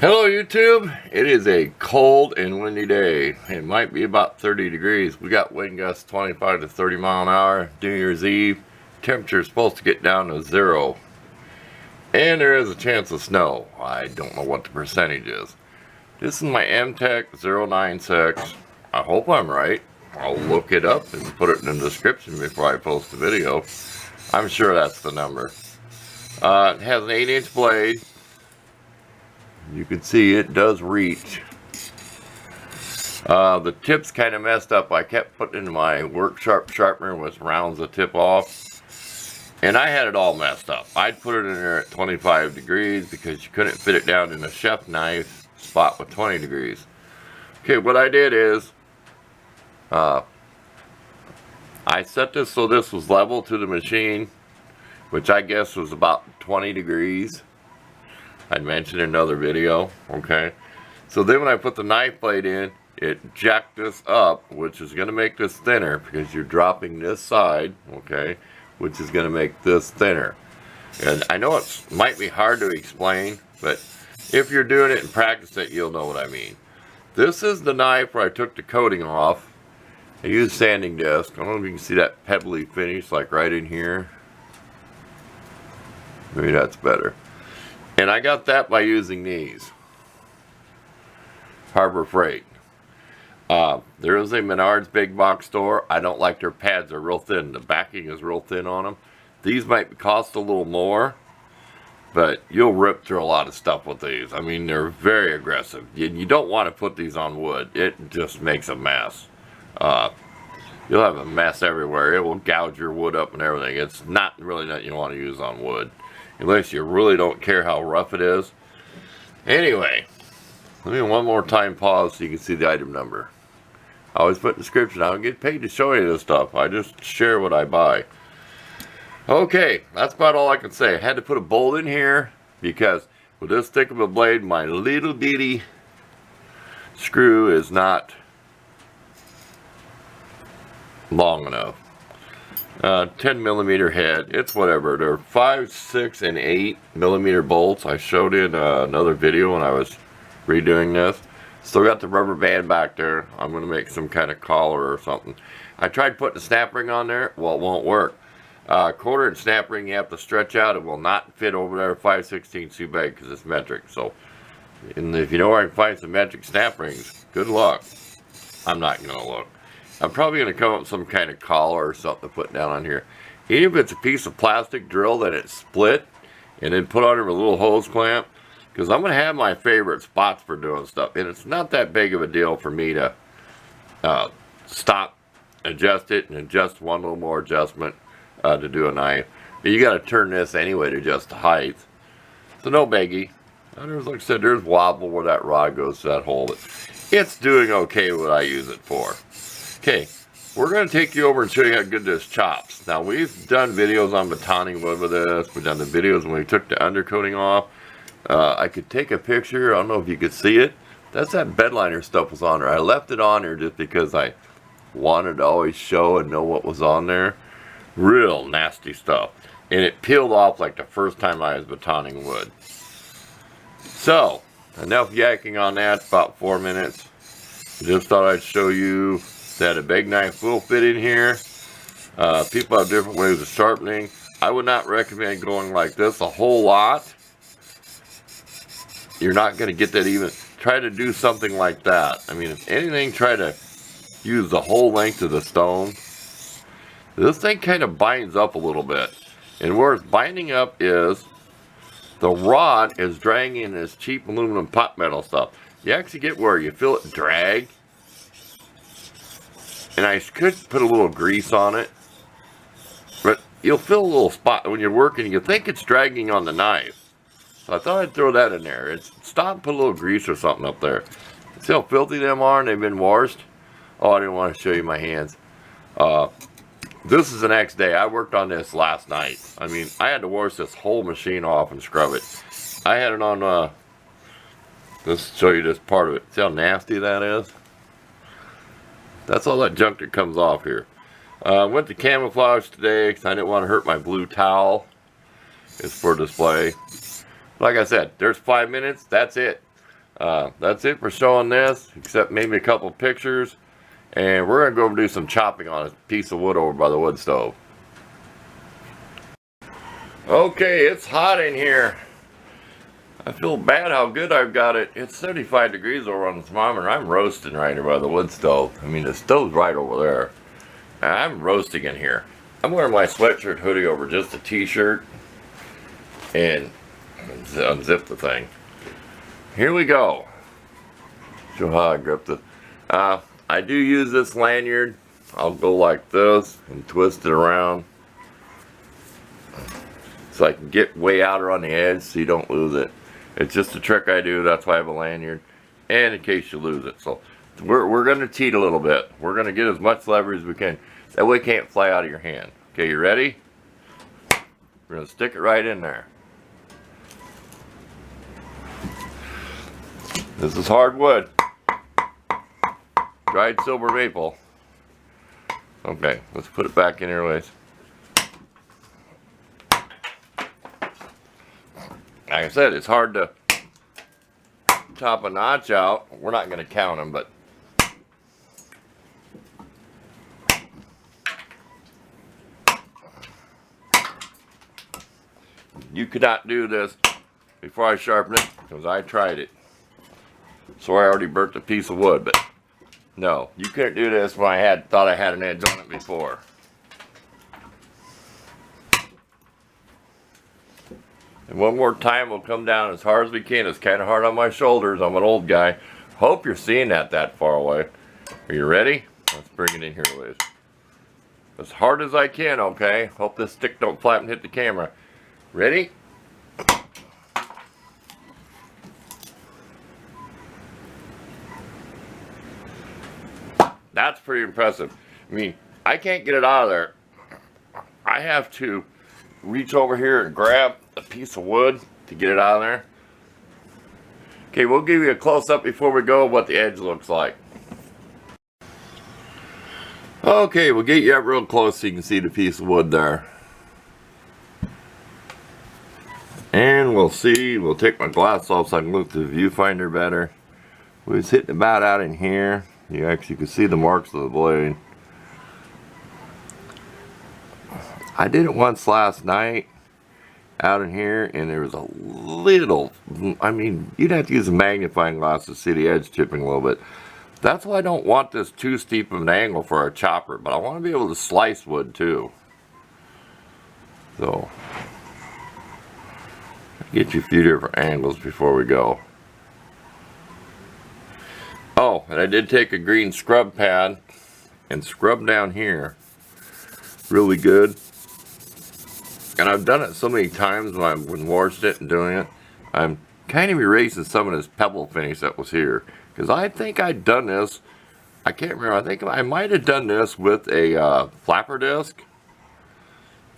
Hello YouTube, it is a cold and windy day. It might be about 30 degrees. We got wind gusts 25 to 30 mile an hour. New Year's Eve, temperature is supposed to get down to 0. And there is a chance of snow. I don't know what the percentage is. This is my Mtech 096. I hope I'm right. I'll look it up and put it in the description before I post the video. I'm sure that's the number. It has an 8-inch blade. You can see it does reach. The tip's kind of messed up. I kept putting in my work sharpener, which rounds the tip off, and I had it all messed up. I'd put it in there at 25 degrees because you couldn't fit it down in a chef knife spot with 20 degrees. Okay, what I did is I set this so this was level to the machine, which I guess was about 20 degrees. I'd mentioned in another video, okay? So then when I put the knife blade in, it jacked this up, which is going to make this thinner because you're dropping this side, okay? Which is going to make this thinner. And I know it might be hard to explain, but if you're doing it and practice it, you'll know what I mean. This is the knife where I took the coating off. I used sanding disc. I don't know if you can see that pebbly finish, like right in here. Maybe that's better. And I got that by using these. Harbor Freight. There is a Menards big box store. I don't like their pads. They're real thin. The backing is real thin on them. These might cost a little more, but you'll rip through a lot of stuff with these. I mean, they're very aggressive. You don't want to put these on wood. It just makes a mess. You'll have a mess everywhere. It will gouge your wood up and everything. It's not really nothing you want to use on wood, unless you really don't care how rough it is. Anyway, let me one more time pause so you can see the item number. I always put in the description. I don't get paid to show you this stuff. I just share what I buy. Okay, that's about all I can say. I had to put a bolt in here because with this thick of a blade, my little bitty screw is not long enough. 10 millimeter head, it's whatever. They're 5, 6, and 8 millimeter bolts. I showed in another video when I was redoing this. Still got the rubber band back there. I'm going to make some kind of collar or something. I tried putting a snap ring on there. Well, it won't work. 1/4 inch snap ring you have to stretch out. It will not fit over there 5/16 too big because it's metric. So, and if you know where I can find some metric snap rings, good luck. I'm not going to look. I'm probably going to come up with some kind of collar or something to put down on here. Even if it's a piece of plastic drill that it's split and then put under a little hose clamp, because I'm going to have my favorite spots for doing stuff. And it's not that big of a deal for me to stop, adjust it, and adjust one little more adjustment to do a knife. But you got to turn this anyway to adjust the height. So no biggie. And there's, like I said, there's wobble where that rod goes to that hole. It's doing okay what I use it for. Okay, we're going to take you over and show you how good this chops. Now, we've done videos on batoning wood with this. We've done the videos when we took the undercoating off. I could take a picture. I don't know if you could see it. That's that bed liner stuff was on there. I left it on there just because I wanted to always show and know what was on there. Real nasty stuff. And it peeled off like the first time I was batoning wood. So, enough yakking on that. About 4 minutes. Just thought I'd show you that a big knife will fit in here. People have different ways of sharpening. I would not recommend going like this a whole lot. You're not going to get that even. Try to do something like that. I mean, if anything, try to use the whole length of the stone. This thing kind of binds up a little bit. And where it's binding up is the rod is dragging this cheap aluminum pot metal stuff. You actually get where you feel it drag. And I could put a little grease on it, but you'll feel a little spot when you're working. You think it's dragging on the knife. So I thought I'd throw that in there. Stop and put a little grease or something up there. See how filthy them are and they've been washed? Oh, I didn't want to show you my hands. This is the next day. I worked on this last night. I mean, I had to wash this whole machine off and scrub it. I had it on, let's show you this part of it. See how nasty that is? That's all that junk that comes off here. Went to camouflage today because I didn't want to hurt my blue towel. It's for display. Like I said, there's 5 minutes. That's it. That's it for showing this, except maybe a couple pictures. And we're going to go over and do some chopping on a piece of wood over by the wood stove. Okay, it's hot in here. I feel bad how good I've got it. It's 75 degrees over on the thermometer. I'm roasting right here by the wood stove. I mean, the stove's right over there. I'm roasting in here. I'm wearing my sweatshirt hoodie over just a t-shirt. And unzip the thing. Here we go. Show how I grip it. I do use this lanyard. I'll go like this and twist it around so I can get way out on the edge so you don't lose it. It's just a trick I do. That's why I have a lanyard, and in case you lose it. So we're going to teat a little bit. We're going to get as much leverage as we can. That way it can't fly out of your hand. Okay, you ready? We're going to stick it right in there. This is hardwood. Dried silver maple. Okay, let's put it back in here, Lace. Like I said, it's hard to top a notch out. We're not going to count them, but you could not do this before I sharpen it, because I tried it. So I already burnt a piece of wood, but no, you couldn't do this when I thought I had an edge on it before. And one more time, we'll come down as hard as we can. It's kind of hard on my shoulders. I'm an old guy. Hope you're seeing that far away. Are you ready? Let's bring it in here, Liz. As hard as I can, okay? Hope this stick don't flap and hit the camera. Ready? That's pretty impressive. I mean, I can't get it out of there. I have to reach over here and grab a piece of wood to get it out of there. Okay, we'll give you a close-up before we go of what the edge looks like. Okay, we'll get you up real close so you can see the piece of wood there. And we'll see, we'll take my glass off so I can look through the viewfinder better. We was hitting about out in here. You actually can see the marks of the blade. I did it once last night out in here, and there was a little, I mean, you'd have to use a magnifying glass to see the edge chipping a little bit. That's why I don't want this too steep of an angle for our chopper, but I want to be able to slice wood too. So, get you a few different angles before we go. Oh, and I did take a green scrub pad and scrub down here really good. And I've done it so many times when I've washed it and doing it. I'm kind of erasing some of this pebble finish that was here. Because I think I'd done this, I can't remember, I think I might have done this with a flapper disc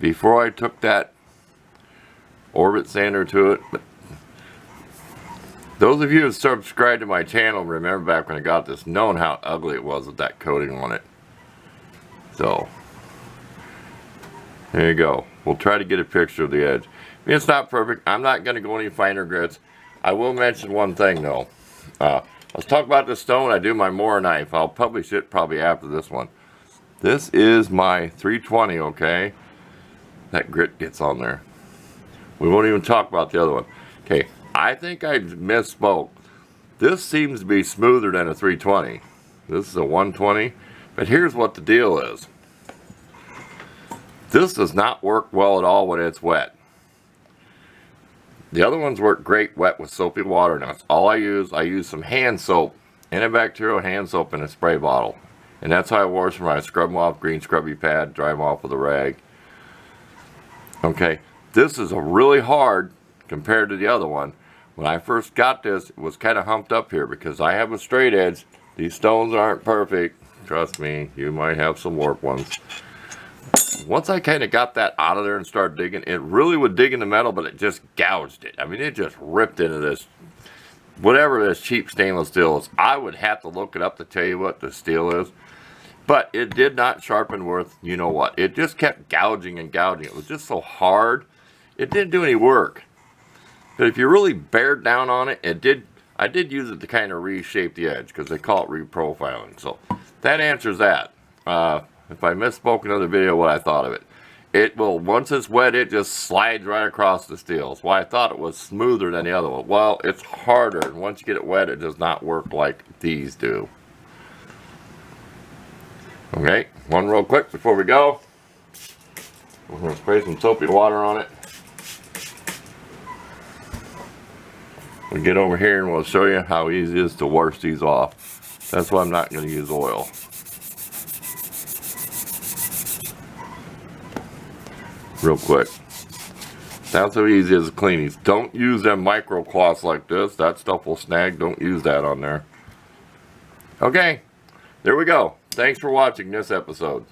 before I took that orbit sander to it. But those of you who subscribed to my channel remember back when I got this, knowing how ugly it was with that coating on it. So, there you go. We'll try to get a picture of the edge. I mean, it's not perfect. I'm not going to go any finer grits. I will mention one thing though. Let's talk about the stone. I do my Moore knife. I'll publish it probably after this one. This is my 320, okay? That grit gets on there. We won't even talk about the other one. Okay, I think I misspoke. This seems to be smoother than a 320. This is a 120. But here's what the deal is. This does not work well at all when it's wet. The other ones work great wet with soapy water. Now that's all I use. I use some hand soap, antibacterial hand soap in a spray bottle. And that's how I wash them. I scrub them off, green scrubby pad, dry them off with a rag. Okay, this is a really hard compared to the other one. When I first got this, it was kind of humped up here because I have a straight edge. These stones aren't perfect. Trust me, you might have some warped ones. Once I kind of got that out of there and started digging, it really would dig in the metal, but it just gouged it. I mean, it just ripped into this, whatever this cheap stainless steel is. I would have to look it up to tell you what the steel is. But it did not sharpen worth you know what. It just kept gouging and gouging. It was just so hard. It didn't do any work. But if you really bared down on it, it did. I did use it to kind of reshape the edge because they call it reprofiling. So that answers that. If I misspoke in another video what I thought of it. It will, once it's wet, it just slides right across the steel. That's why I thought it was smoother than the other one. Well, it's harder, and once you get it wet, it does not work like these do. Okay, one real quick before we go. We're going to spray some soapy water on it. We'll get over here and we'll show you how easy it is to wash these off. That's why I'm not going to use oil. Real quick. That's how easy it is to clean these. Don't use them micro cloths like this. That stuff will snag. Don't use that on there. Okay, there we go. Thanks for watching this episode.